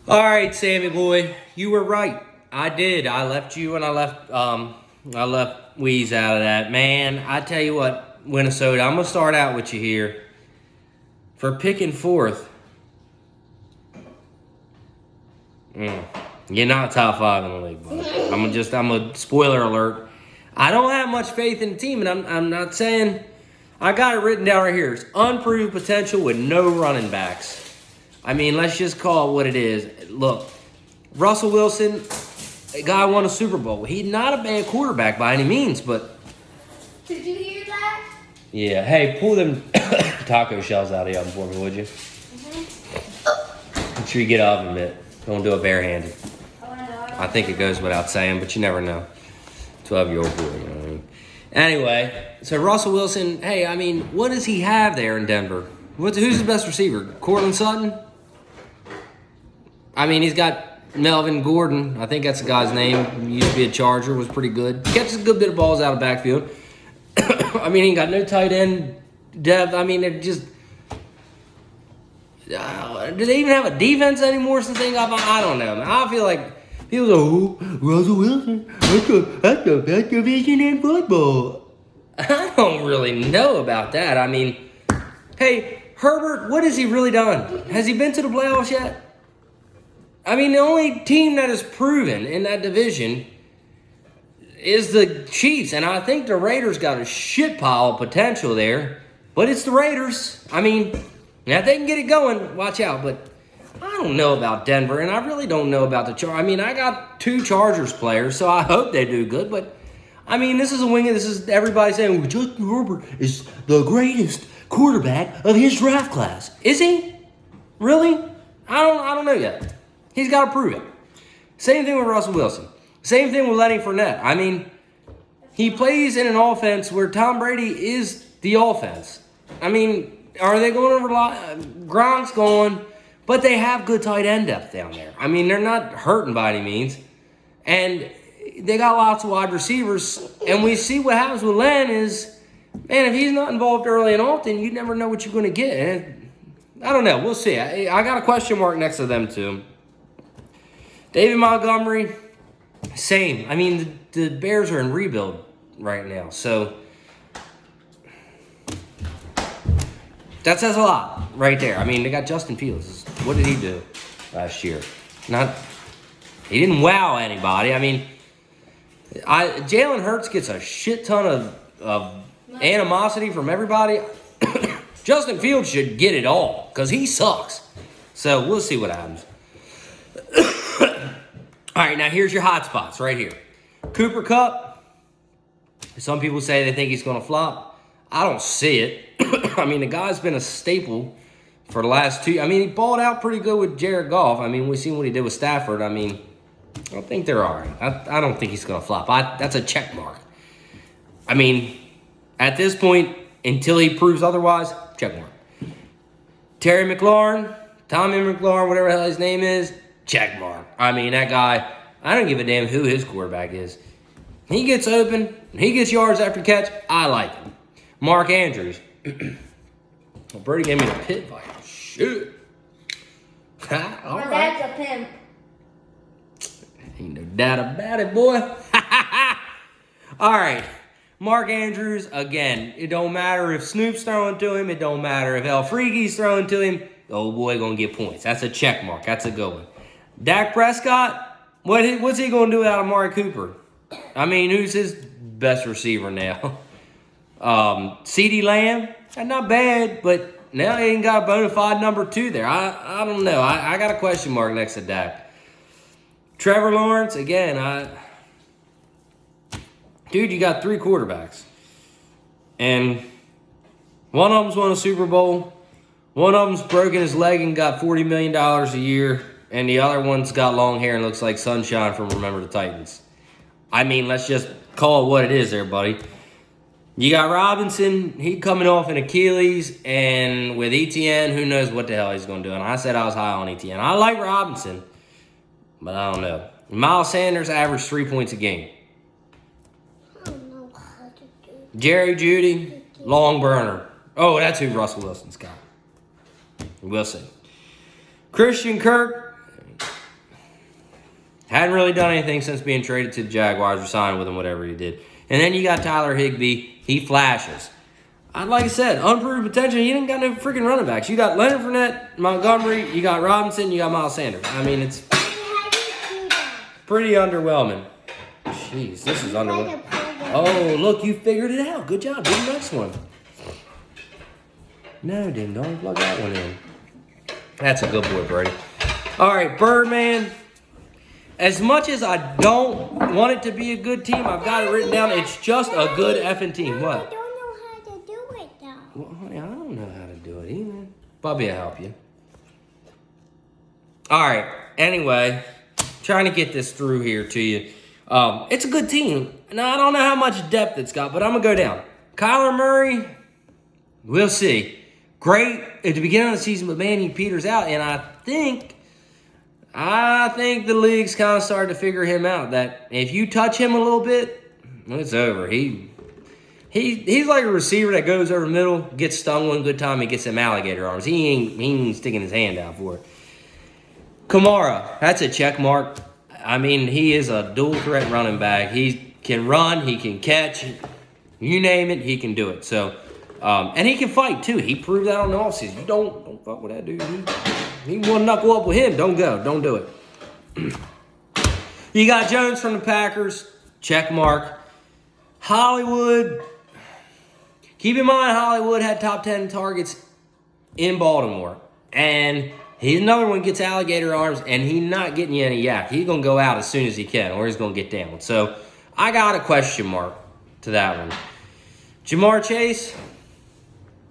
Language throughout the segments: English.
All right, Sammy boy, you were right. I did. I left you and I left Weeze out of that. Man, I tell you what, Minnesota, I'm gonna start out with you here. For picking fourth. You're not top five in the league, buddy. I'm a spoiler alert. I don't have much faith in the team, and I'm not saying I got it written down right here. It's unproved potential with no running backs. I mean, let's just call it what it is. Look, Russell Wilson, a guy won a Super Bowl. He's not a bad quarterback by any means, but Did you hear that? yeah. Hey, pull them taco shells out of the oven for me, would you? Make sure you get off a bit. Don't do it barehanded. I think it goes without saying, but you never know. 12-year-old boy, you know what I mean? Anyway, so Russell Wilson, hey, I mean, what does he have there in Denver? Who's his best receiver? Cortland Sutton? I mean, he's got Melvin Gordon. I think that's the guy's name. He used to be a Charger, was pretty good. Catches a good bit of balls out of the backfield. I mean, he got no tight end depth. I mean, it just... do they even have a defense anymore since they got... I don't know, man. I feel like people go, oh, Russell Wilson, that's the best division in football. I don't really know about that. I mean, hey, Herbert, what has he really done? Has he been to the playoffs yet? I mean, the only team that is proven in that division is the Chiefs, and I think the Raiders got a shit pile of potential there, but it's the Raiders. I mean... Now, if they can get it going, watch out. But I don't know about Denver, and I really don't know about the Chargers. I mean, I got 2 Chargers players, so I hope they do good. But, I mean, this is everybody saying, well, Justin Herbert is the greatest quarterback of his draft class. Is he? Really? I don't know yet. He's got to prove it. Same thing with Russell Wilson. Same thing with Lenny Fournette. I mean, he plays in an offense where Tom Brady is the offense. I mean... Are they going over Gronk's going, but they have good tight end depth down there. I mean, they're not hurting by any means. And they got lots of wide receivers. And we see what happens with Len is, man, if he's not involved early and often, you never know what you're going to get. And I don't know. We'll see. I got a question mark next to them, too. David Montgomery, same. I mean, the Bears are in rebuild right now. So... that says a lot right there. I mean, they got Justin Fields. What did he do last year? He didn't wow anybody. I mean, Jalen Hurts gets a shit ton of animosity from everybody. Justin Fields should get it all because he sucks. So we'll see what happens. All right, now here's your hot spots right here. Cooper Kupp. Some people say they think he's going to flop. I don't see it. I mean, the guy's been a staple for the last 2. I mean, he balled out pretty good with Jared Goff. I mean, we've seen what he did with Stafford. I mean, I think they're all right. I don't think he's going to flop. That's a check mark. I mean, at this point, until he proves otherwise, check mark. Tommy McLaurin, whatever the hell his name is, check mark. I mean, that guy, I don't give a damn who his quarterback is. He gets open. He gets yards after catch. I like him. Mark Andrews. Well, Brady gave me the pit fight. Shit. All My right. dad's a pimp. Ain't no doubt about it, boy. All right. Mark Andrews, again, it don't matter if Snoop's throwing to him. It don't matter if El Freaky's throwing to him. The old boy going to get points. That's a check mark. That's a good one. Dak Prescott, what's he going to do without Amari Cooper? I mean, who's his best receiver now? CeeDee Lamb, not bad, but now he ain't got a bona fide number 2 there. I don't know. I got a question mark next to Dak. Trevor Lawrence, again, dude, you got 3 quarterbacks. And one of them's won a Super Bowl. One of them's broken his leg and got $40 million a year. And the other one's got long hair and looks like Sunshine from Remember the Titans. I mean, let's just call it what it is there, buddy. You got Robinson, he coming off an Achilles, and with Etienne, who knows what the hell he's going to do. And I said I was high on Etienne. I like Robinson, but I don't know. Miles Sanders averaged 3 points a game. I don't know how to do. Jerry Jeudy, long burner. Oh, that's who Russell Wilson's got. We'll see. Christian Kirk, Hadn't really done anything since being traded to the Jaguars or signed with him, whatever he did. And then you got Tyler Higbee. He flashes. Like I said, unproven potential. You ain't got no freaking running backs. You got Leonard Fournette, Montgomery, you got Robinson, you got Miles Sanders. I mean, it's pretty underwhelming. Jeez, this is underwhelming. Oh, look, you figured it out. Good job. Do the next one. No, didn't. Don't plug that one in. That's a good boy, Brady. All right, Birdman. As much as I don't want it to be a good team, I've got it written down. It's just a good effing team. What? I don't know how to do it, though. Well, honey, I don't know how to do it either. Bobby will help you. All right. Anyway, trying to get this through here to you. It's a good team. Now, I don't know how much depth it's got, but I'm going to go down. Kyler Murray, we'll see. Great at the beginning of the season, but man, he peters out. And I think the league's kind of started to figure him out. That if you touch him a little bit, it's over. He's like a receiver that goes over the middle, gets stung one good time, and gets them alligator arms. He ain't sticking his hand out for it. Kamara, that's a check mark. I mean, he is a dual threat running back. He can run, he can catch, you name it, he can do it. So, and he can fight too. He proved that on the offseason. You don't fuck with that dude. He want to knuckle up with him. Don't go. Don't do it. You got Jones from the Packers. Check mark. Hollywood. Keep in mind, Hollywood had top 10 targets in Baltimore. And he's another one gets alligator arms, and he's not getting you any yak. He's going to go out as soon as he can, or he's going to get down. So I got a question mark to that one. Jamar Chase.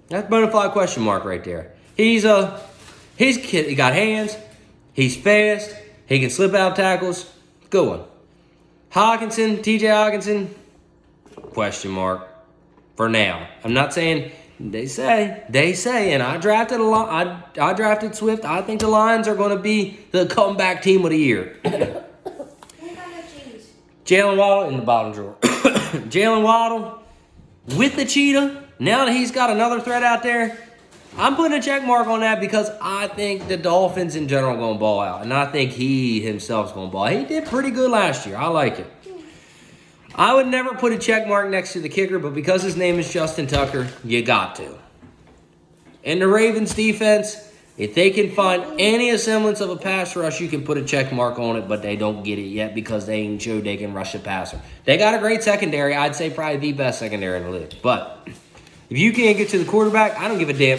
That's a bona fide question mark right there. He got hands. He's fast. He can slip out tackles. Good one. Hawkinson, T.J. Hawkinson, question mark for now. I'm not saying they say, and I drafted I drafted Swift. I think the Lions are going to be the comeback team of the year. Jalen Waddle in the bottom drawer. Jalen Waddle with the cheetah. Now that he's got another threat out there, I'm putting a check mark on that because I think the Dolphins in general are going to ball out. And I think he himself is going to ball out. He did pretty good last year. I like it. I would never put a check mark next to the kicker, but because his name is Justin Tucker, you got to. And the Ravens defense, if they can find any semblance of a pass rush, you can put a check mark on it, but they don't get it yet because they ain't showed they can rush a passer. They got a great secondary. I'd say probably the best secondary in the league. But if you can't get to the quarterback, I don't give a damn.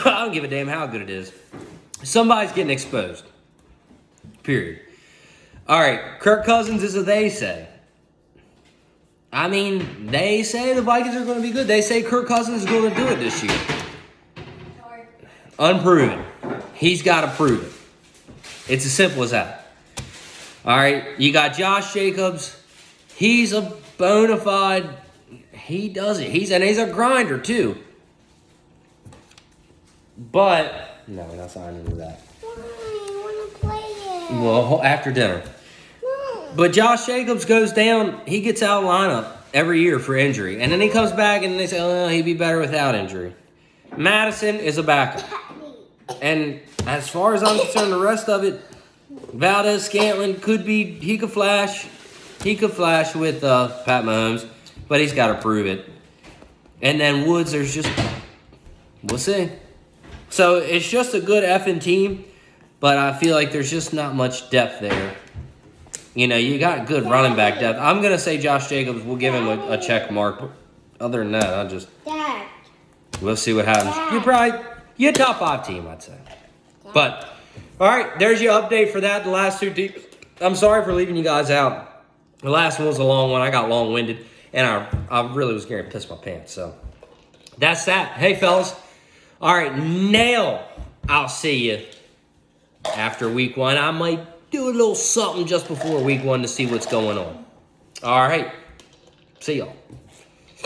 I don't give a damn how good it is. Somebody's getting exposed. Period. All right, Kirk Cousins is a they say. I mean, they say the Vikings are going to be good. They say Kirk Cousins is going to do it this year. Unproven. He's got to prove it. It's as simple as that. All right, you got Josh Jacobs. He's a bona fide. He does it. He's a grinder too. But no, we're not signing into that. Why? I want to play it. Well, after dinner. No. But Josh Jacobs goes down. He gets out of lineup every year for injury, and then he comes back and they say, "Oh, he'd be better without injury." Madison is a backup, and as far as I'm concerned, the rest of it, Valdez Scantling could be. He could flash. He could flash with Pat Mahomes. But he's got to prove it. And then Woods, we'll see. So it's just a good effing team, but I feel like there's just not much depth there. You know, you got good running back depth. I'm going to say Josh Jacobs, we'll give him a check mark. Other than that, Dad. we'll see what happens. You're a top 5 team, I'd say. But, all right, there's your update for that, the last 2 teams. I'm sorry for leaving you guys out. The last one was a long one. I got long-winded. And I really was going to piss my pants. So that's that. Hey, fellas. All right, now I'll see you after week 1. I might do a little something just before week 1 to see what's going on. All right. See y'all.